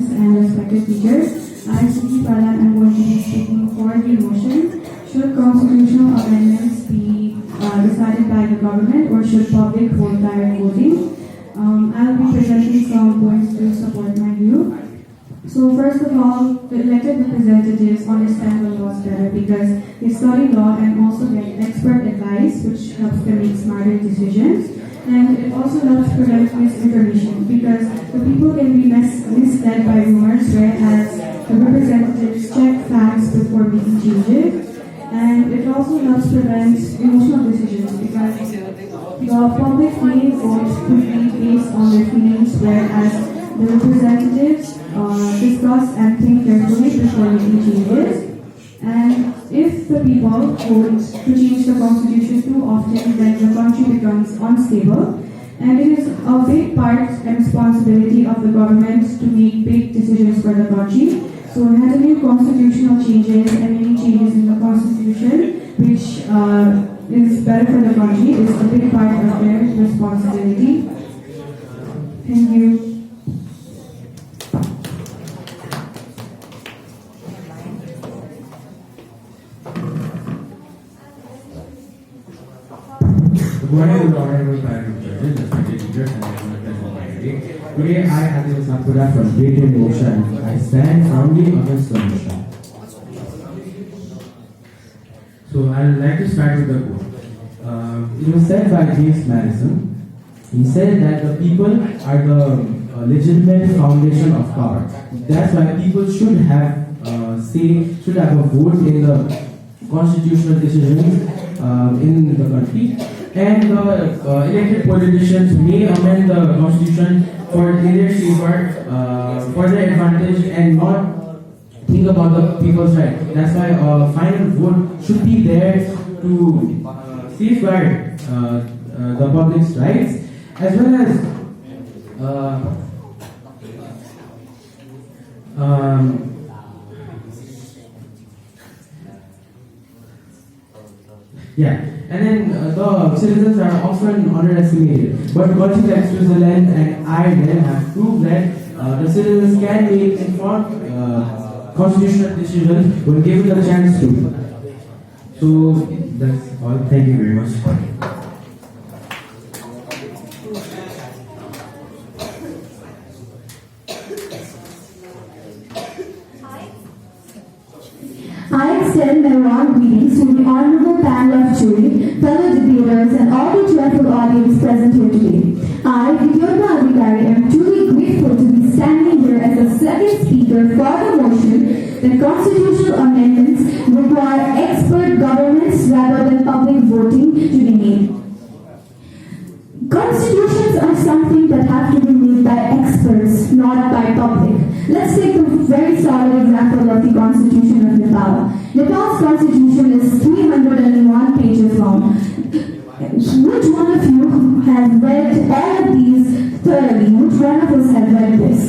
and respected teachers. I, Suki Palan, am going to be speaking for the motion. Should constitutional amendments be decided by the government, or should public vote direct voting? I'll be presenting some points to support my view. So first of all, the elected representatives understand the laws better because they study law and also get expert advice, which helps them make smarter decisions. And it also helps prevent misinformation because the people can be misled by rumors, whereas the representatives check facts before making changes. And it also helps prevent emotional decisions because the public may vote quickly based on their feelings, whereas the representatives discuss and think carefully before making changes. And if the people vote to change the constitution too often, then the country becomes unstable. And it is a big part and responsibility of the government to make big decisions for the country. So handling constitutional changes and making changes in the constitution, which is better for the country, is a big part of their responsibility. Thank you. Good morning, honorable panel of judges, respected teachers, and everyone for my day. Today, I, Adil Sampura from Great Motion, I stand firmly against the motion. So, I would like to start with the quote. It was said by James Madison. He said that the people are the legitimate foundation of power. That's why people should have should have a vote in the constitutional decisions in the country. And elected politicians may amend the constitution for their favor, for their advantage, and not think about the people's right. That's why a final vote should be there to safeguard the public's rights, as well as and then the citizens are often underestimated. But countries like Switzerland and Ireland have proved that the citizens can make informed constitutional decisions when given the chance to. So that's all. Thank you very much. I extend my warm greetings to the honorable panel of jury, fellow debaters, and all the joyful audience present here today. I, Vidyorma Adhikari, am truly grateful to be standing here as the second speaker for the motion that constitutional amendments require expert governance rather than public voting to be made. Constitutions are something that have to be made by experts, not by public. Let's take a very solid example of the Constitution of Nepal. Nepal's constitution is 301 pages long. Which one of you has read all of these thoroughly? Which one of us has read this?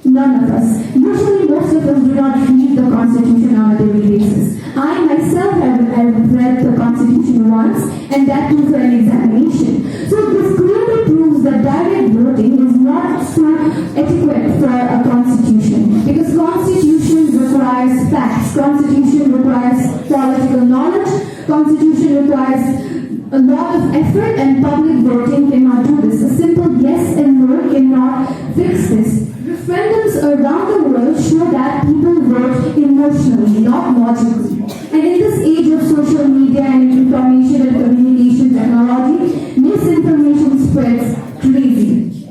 None of us. Usually most of us do not read the Constitution on a daily basis. I myself have read the Constitution once, and that too for an examination. So this clearly proves that direct voting is not so adequate for a constitution, because constitution requires facts, constitution requires political knowledge, constitution requires a lot of effort, and public voting cannot do this. A simple yes and no cannot fix this. Referendums around the world show that people vote emotionally, not logically. And in this age of social media and information and communication technology, misinformation spreads crazy.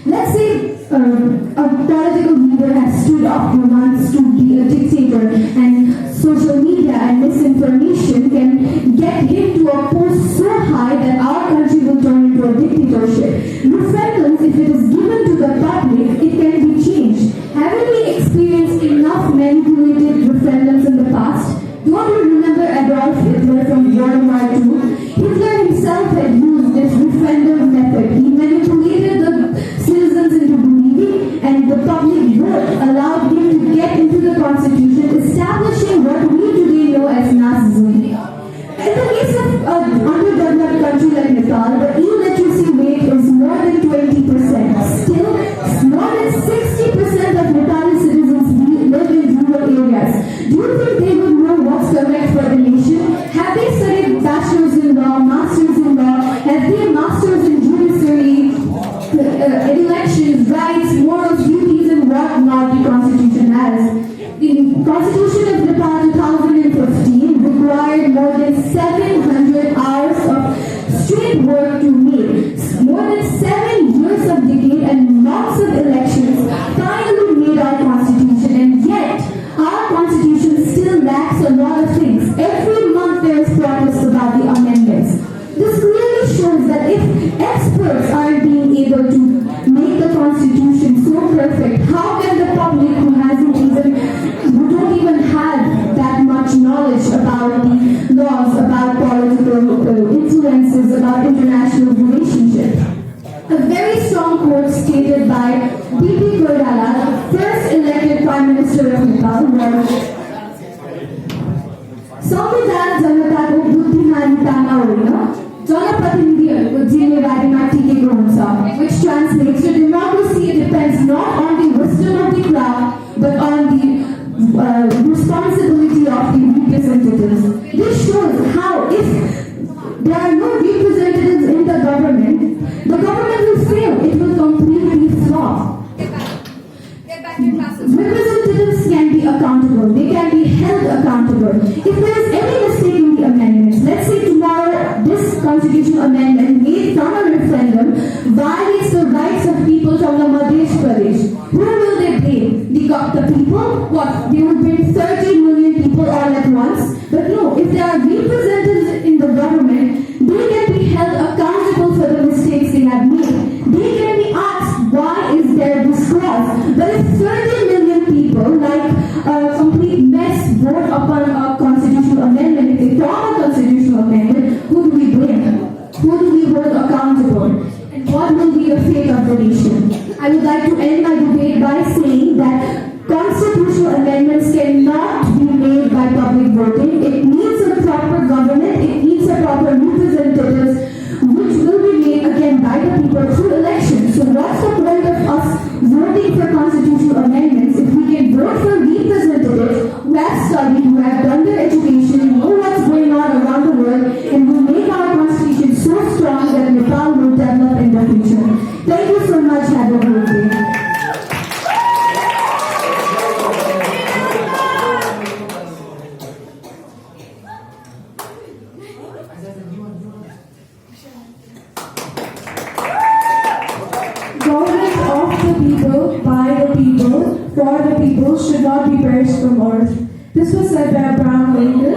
Let's say a political leader has stood up who wants to be a dictator, and social media and misinformation can get him to a post so high that our country will turn into a dictatorship. Referendums, if it is given to the public, it can be changed. Haven't we experienced enough manipulated referendums in the past? Don't you remember Adolf Hitler from World War II? Hitler himself had used this referendum method. He manipulated the citizens into believing, and the public vote allowed him to get into the constitution, establishing what we today know as Nazism. In the case of underdeveloped country like Nepal, work to make more than 7 years of decade and lots of elections finally made our constitution, and yet our constitution still lacks a lot of things. Every month there is protest about the amendments. This clearly shows that if experts aren't being able to make the constitution so perfect, how can the public who don't even have that much knowledge about the laws, about political influences, about international relationships? A very strong quote stated by B.P. Koirala, the first elected Prime Minister of Nepal, was संविधान जनताको बुद्धिमानीतामा होइन जनप्रतिनिधिहरूको जिम्मेवारीमा टिकेको हुन्छ, which translates to democracy depends not on the wisdom of the crowd but on the responsibility of the representatives. This shows how if there are no representatives in the government will fail, it will completely flop. Representatives can be accountable, they can be held accountable. If there is any mistake in the amendments, let's say tomorrow this constitutional amendment made from a referendum violates the rights of people from the Madhya Pradesh, who will they blame? The people? What? They will blame 30 million people all at once? But no, if there are representatives in the government, they can be held accountable for the mistakes they have made. They can be asked, why is there this clause? But if 30 million people, like a complete mess, vote upon a constitutional amendment, if they form a constitutional amendment, who do we blame? Who do we hold accountable? And what will be the fate of the nation? I would like to end my debate by saying that constitutional amendments cannot be made by public voting. It needs a proper government, it needs a proper representatives, which will be made again by the people through elections. So what's the point of us voting for constitutional amendments if we can vote for representatives who have studied, who have done their education, who know what's going on around the world, and who make our constitution so strong that Nepal will develop in the future. Thank you so much. Have a good day. Government of the people, by the people, for the people should not be perished from earth. This was said by Abraham Lincoln.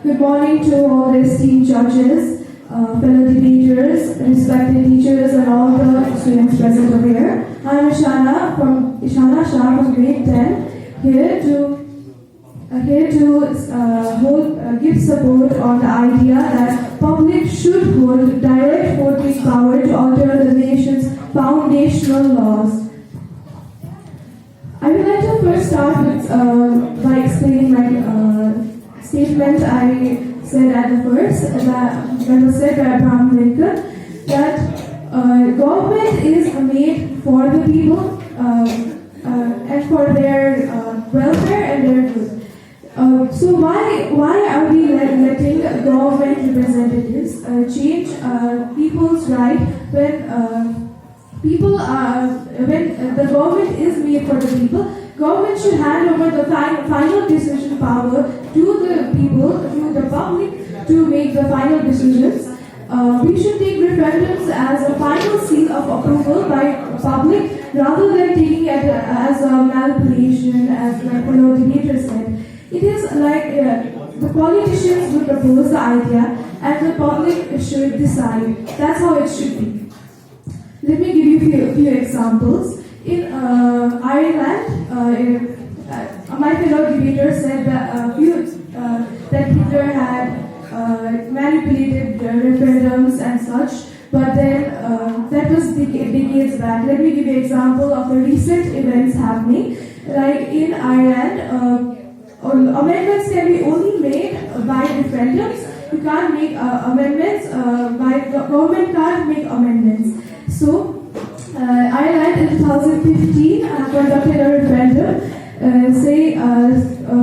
Good morning to all the esteemed judges, fellow debaters, respected teachers, and all the students present over here. I am Ishana Shah from grade 10, here to give support on the idea that public should hold direct voting power to alter the nation's foundational laws. I would like to first start with by explaining my statement I said at the first that was said by Abraham Lincoln, that government is made for the people and for their welfare and their good. So why are we letting government representatives change people's right when when the government is made for the people? Government should hand over the final decision power to the people, to the public, to make the final decisions. We should take referendums as a final seal of approval by public rather than taking it as a manipulation, as my fellow debater said. It is like the politicians will propose the idea and the public should decide. That's how it should be. Let me give you a few examples. In Ireland, my fellow debater said that that Hitler had manipulated referendums and such, but then that was decades back. Let me give you an example of the recent events happening. Like in Ireland, amendments can be only made by referendums. You can't make amendments, government can't make amendments. So, Ireland in 2015 conducted a referendum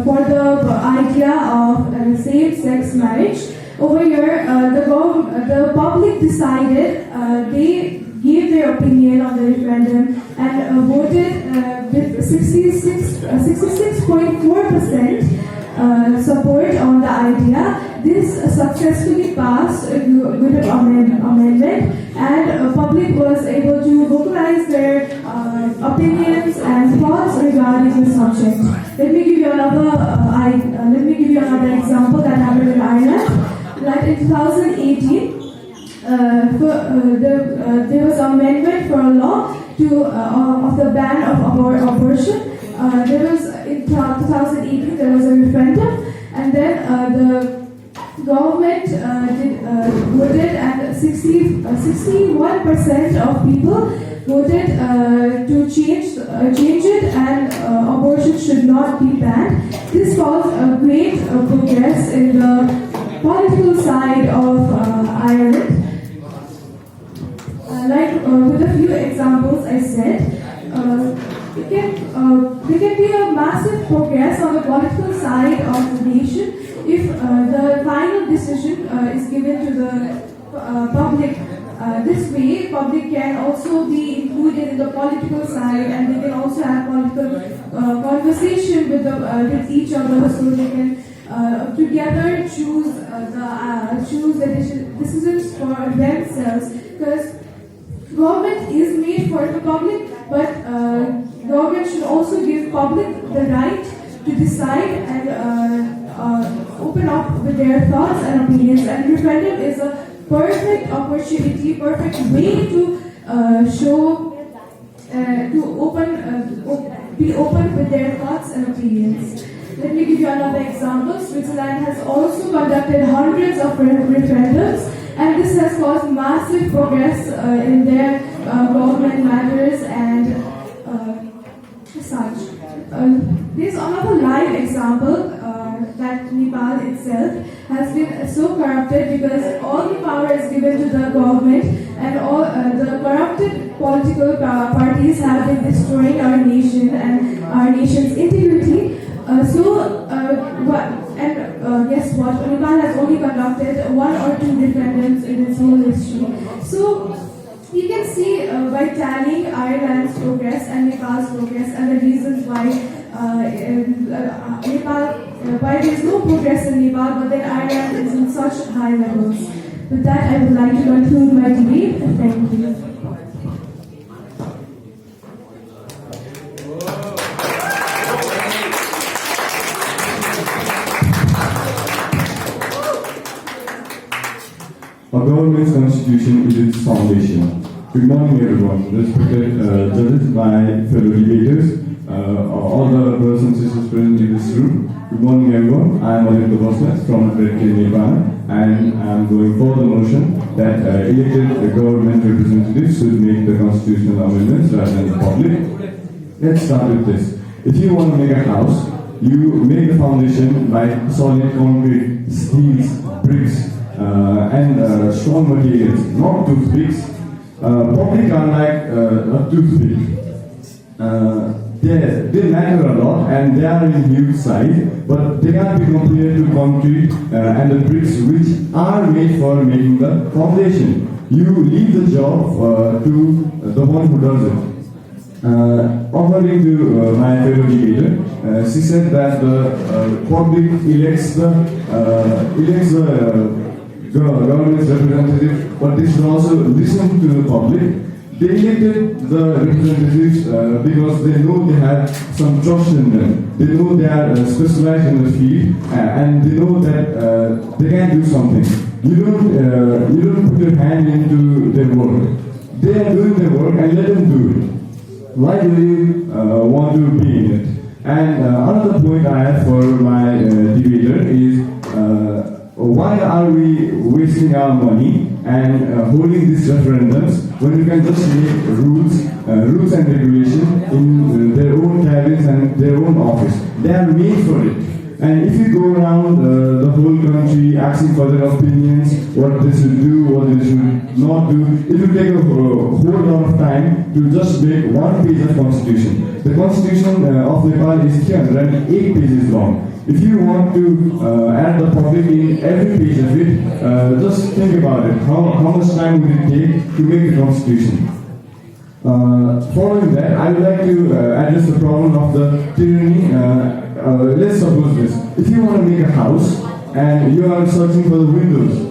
for the idea of same-sex marriage. Over here, the public decided, they gave their opinion on the referendum and voted with 66.4% support on the idea. This successfully passed a good amendment, and public was able to vocalize their opinions and thoughts regarding the subject. Let me give you another example that happened in Ireland. Like in 2018, there was an amendment for a law of the ban of abortion. In 2018 there was a referendum, and then the government voted, and 61% of people voted to change it, and abortion should not be banned. This caused a great progress in the political side of Ireland. With a few examples I said, there can be a massive progress on the political side of the nation if the final decision is given to the public. This way, public can also be included in the political side, and they can also have political conversation with each other, so they can together choose the decisions for themselves. Because government is made for the public, but government should also give public the right to decide and open up with their thoughts and opinions. And referendum is a perfect opportunity, perfect way to be open with their thoughts and opinions. Let me give you another example. Switzerland has also conducted hundreds of referendums, and this has caused massive progress in their government matters and such. There's another live example that Nepal itself has been so corrupted because all the power is given to the government, and all the corrupted political parties have been destroying our nation and our nation's integrity. Guess what? Nepal has only conducted 1 or 2 referendums in its whole history. So you can see by tallying Ireland's progress and Nepal's progress and the reasons why why there is no progress in Nepal, but then Ireland is in such high levels. With that, I would like to conclude my debate. Thank you. Our government's constitution is its foundation. Good morning, everyone. Respected judges, my fellow debaters, all the brothers and sisters present in this room. Good morning, everyone. I am Aditya Bosnes from Red Nepal, and I am going for the motion that elected government representatives should make the constitutional amendments rather than the public. Let's start with this. If you want to make a house, you make the foundation by solid concrete, steels, bricks, and strong materials, not toothpicks. Public are like a toothpick. They matter a lot and they are in huge size, but they can't be compared to concrete and the bricks which are made for making the foundation. You leave the job to the one who does it. According to my fellow debater, she said that the public elects the government's representative, but they should also listen to the public. They elected the representatives because they know they have some trust in them. They know they are specialized in the field, and they know that they can do something. You don't put your hand into their work. They are doing their work, and let them do it. Why do you want to be in it? And another point I have for my debater is why are we wasting our money and holding these referendums when we can just make rules and regulations in their own cabins and their own office? They are made for it. And if you go around the whole country asking for their opinions, what they should do, what they should not do, it will take a whole lot of time to just make one page of constitution. The constitution of Nepal is 308 pages long. If you want to add the public in every page of it, just think about it. How much time would it take to make the constitution? Following that, I would like to address the problem of the tyranny. Let's suppose this. If you want to make a house, and you are searching for the windows.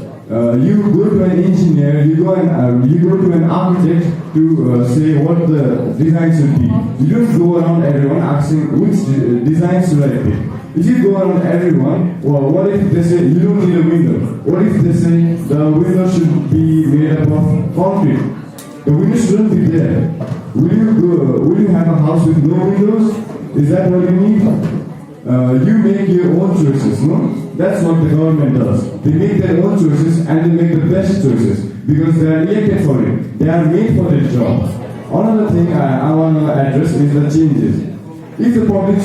You go to an engineer, you go to an architect to say what the design should be. You don't go around everyone asking which design should I pick. If you go around everyone, well, what if they say you don't need a window? What if they say the window should be made up of concrete? The window shouldn't be there. Will you have a house with no windows? Is that what you need? You make your own choices, no? That's what the government does. They make their own choices and they make the best choices because they are elected for it. They are made for their job. Another thing I want to address is the changes. If the public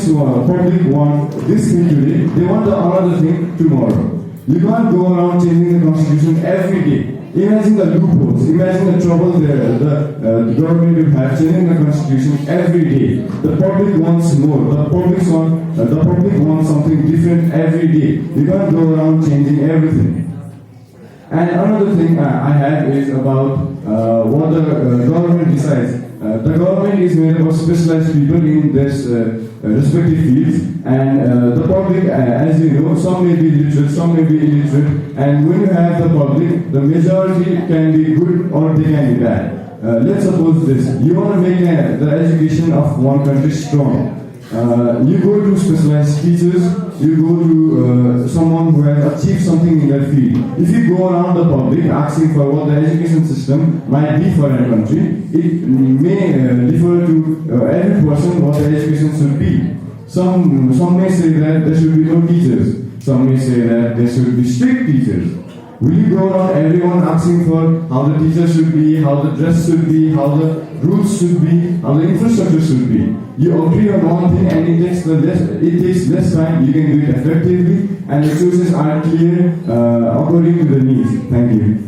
want this thing today, they want another thing tomorrow. You can't go around changing the constitution every day. Imagine the loopholes, imagine the trouble the government will have changing the constitution every day. The public wants more, the public wants something different every day. You can't go around changing everything. And another thing I have is about what the government decides. The government is made up of specialized people in this respective fields, and the public, as you know, some may be literate, some may be illiterate, and when you have the public, the majority can be good or they can be bad. Let's suppose this, you want to make the education of one country strong. You go to specialized teachers, you go to someone who has achieved something in their field. If you go around the public asking for what the education system might be for a country, it may differ to every person what the education should be. Some may say that there should be no teachers. Some may say that there should be strict teachers. Will you go around everyone asking for how the teacher should be, how the dress should be, how the rules should be, how the infrastructure should be? You agree on one thing and it takes less time, you can do it effectively, and the choices are clear according to the needs. Thank you.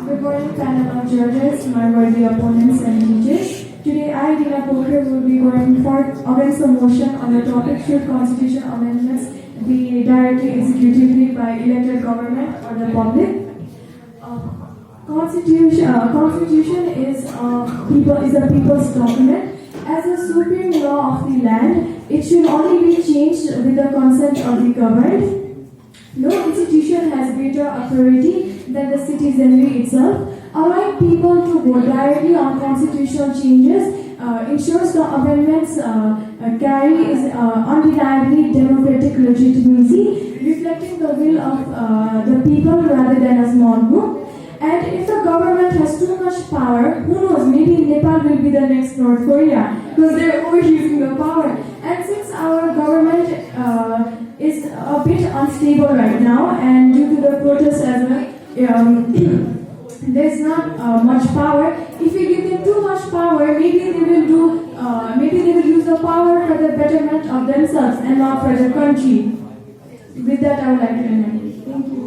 Good morning, panel of judges, my worthy opponents and teachers. Today, I, Dina Poker, will be going against the motion on the topic should constitution amendments be directly executively by elected government or the public. Constitution is a people's document. As a supreme law of the land, it should only be changed with the consent of the governed. No institution has greater authority than the citizenry itself. Allowing people to vote directly on constitutional changes ensures the amendments carry is undeniably democratic legitimacy, reflecting the will of the people rather than a small group. And if the government has too much power, who knows, maybe Nepal will be the next North Korea because they're overusing the power. And since our government is a bit unstable right now, and due to the protests as well, there's not much power. If we give them too much power, maybe they will use the power for the betterment of themselves and not for the country. With that, I would like to end. Thank you.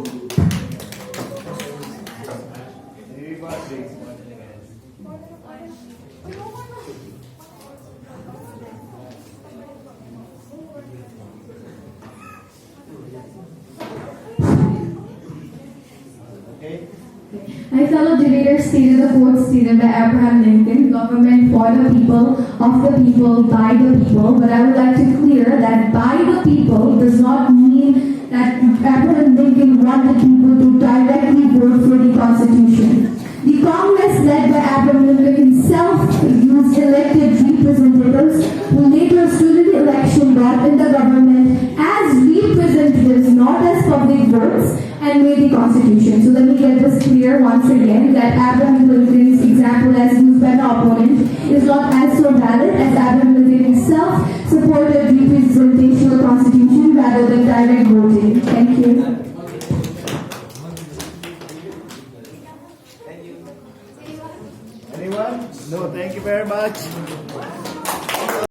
My fellow debaters stated the quote stated by Abraham Lincoln, government for the people, of the people, by the people. But I would like to clear that by the people does not mean that Abraham Lincoln wanted people to directly vote for the Constitution. The Congress led by Abraham Lincoln himself used elected representatives who later stood in the election brought in the government as representatives, not as public votes, and made the Constitution. So let me get this clear once again that Abraham Lincoln's example as used by the opponent is not as so valid as Abraham Lincoln himself supported representational constitution rather than direct voting. Thank you. Anyone? No, thank you very much.